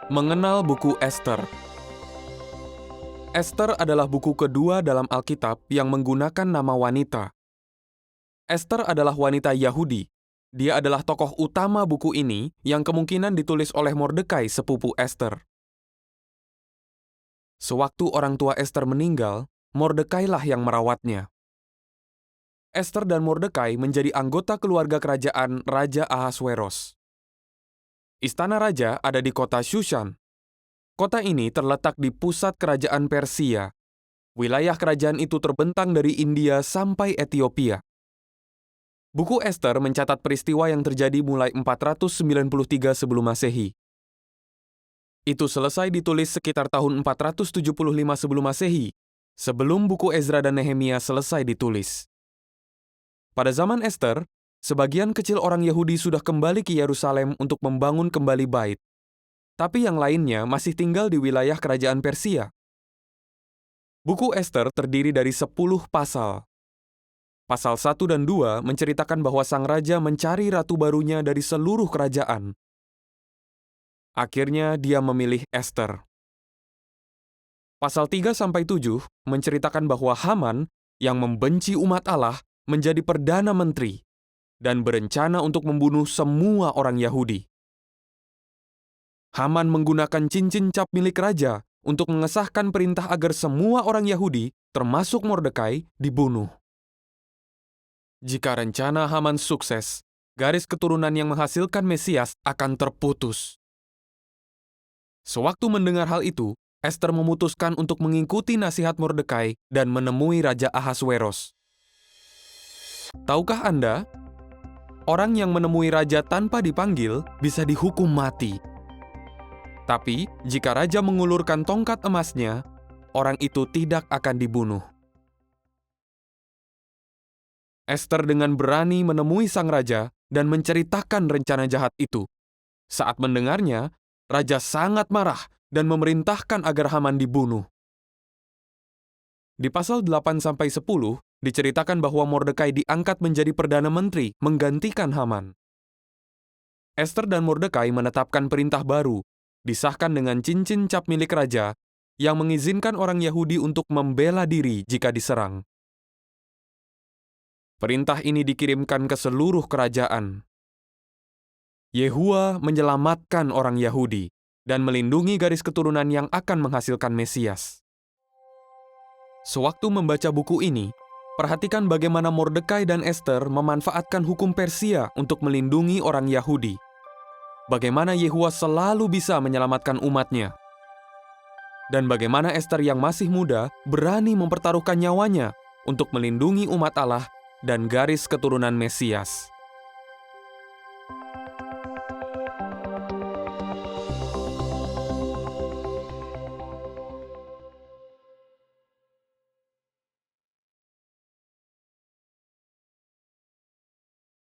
Mengenal buku Ester. Ester adalah buku kedua dalam Alkitab yang menggunakan nama wanita. Ester adalah wanita Yahudi. Dia adalah tokoh utama buku ini yang kemungkinan ditulis oleh Mordekai, sepupu Ester. Sewaktu orang tua Ester meninggal, Mordekailah yang merawatnya. Ester dan Mordekai menjadi anggota keluarga kerajaan Raja Ahasweros. Istana raja ada di kota Shushan. Kota ini terletak di pusat kerajaan Persia. Wilayah kerajaan itu terbentang dari India sampai Ethiopia. Buku Ester mencatat peristiwa yang terjadi mulai 493 sebelum Masehi. Itu selesai ditulis sekitar tahun 475 sebelum Masehi, sebelum buku Ezra dan Nehemia selesai ditulis. Pada zaman Ester, sebagian kecil orang Yahudi sudah kembali ke Yerusalem untuk membangun kembali bait, tapi yang lainnya masih tinggal di wilayah kerajaan Persia. Buku Ester terdiri dari 10 pasal. Pasal 1 dan 2 menceritakan bahwa sang raja mencari ratu barunya dari seluruh kerajaan. Akhirnya dia memilih Ester. Pasal 3-7 menceritakan bahwa Haman yang membenci umat Allah menjadi perdana menteri dan berencana untuk membunuh semua orang Yahudi. Haman menggunakan cincin cap milik raja untuk mengesahkan perintah agar semua orang Yahudi, termasuk Mordekai, dibunuh. Jika rencana Haman sukses, garis keturunan yang menghasilkan Mesias akan terputus. Sewaktu mendengar hal itu, Ester memutuskan untuk mengikuti nasihat Mordekai dan menemui Raja Ahasweros. Tahukah Anda, orang yang menemui raja tanpa dipanggil bisa dihukum mati. Tapi, jika raja mengulurkan tongkat emasnya, orang itu tidak akan dibunuh. Ester dengan berani menemui sang raja dan menceritakan rencana jahat itu. Saat mendengarnya, raja sangat marah dan memerintahkan agar Haman dibunuh. Di pasal 8-10 diceritakan bahwa Mordekai diangkat menjadi perdana menteri menggantikan Haman. Ester dan Mordekai menetapkan perintah baru, disahkan dengan cincin cap milik raja, yang mengizinkan orang Yahudi untuk membela diri jika diserang. Perintah ini dikirimkan ke seluruh kerajaan. Yehua menyelamatkan orang Yahudi dan melindungi garis keturunan yang akan menghasilkan Mesias. Sewaktu membaca buku ini, perhatikan bagaimana Mordekai dan Ester memanfaatkan hukum Persia untuk melindungi orang Yahudi. Bagaimana Yehua selalu bisa menyelamatkan umatnya. Dan bagaimana Ester yang masih muda berani mempertaruhkan nyawanya untuk melindungi umat Allah dan garis keturunan Mesias.